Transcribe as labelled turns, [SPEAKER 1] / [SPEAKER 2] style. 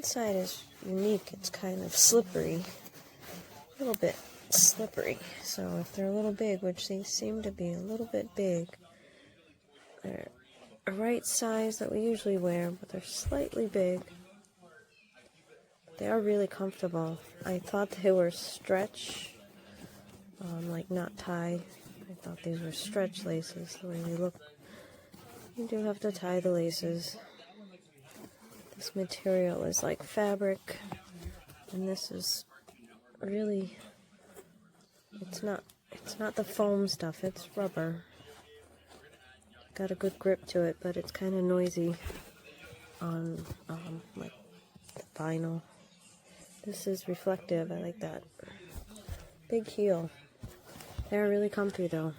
[SPEAKER 1] inside is unique. It's kind of slippery, a little bit slippery. So if they're a little big, which they seem to be a little bit big, they're a right size that we usually wear, but they're slightly big. They are really comfortable. I thought they were stretch, like not tie. I thought these were stretch laces, the way they look. You do have to tie the laces. This material is like fabric, and this is really, it's not the foam stuff, it's rubber. Got a good grip to it, but it's kind of noisy on like the vinyl. This is reflective, I like that. Big heel. They're really comfy though.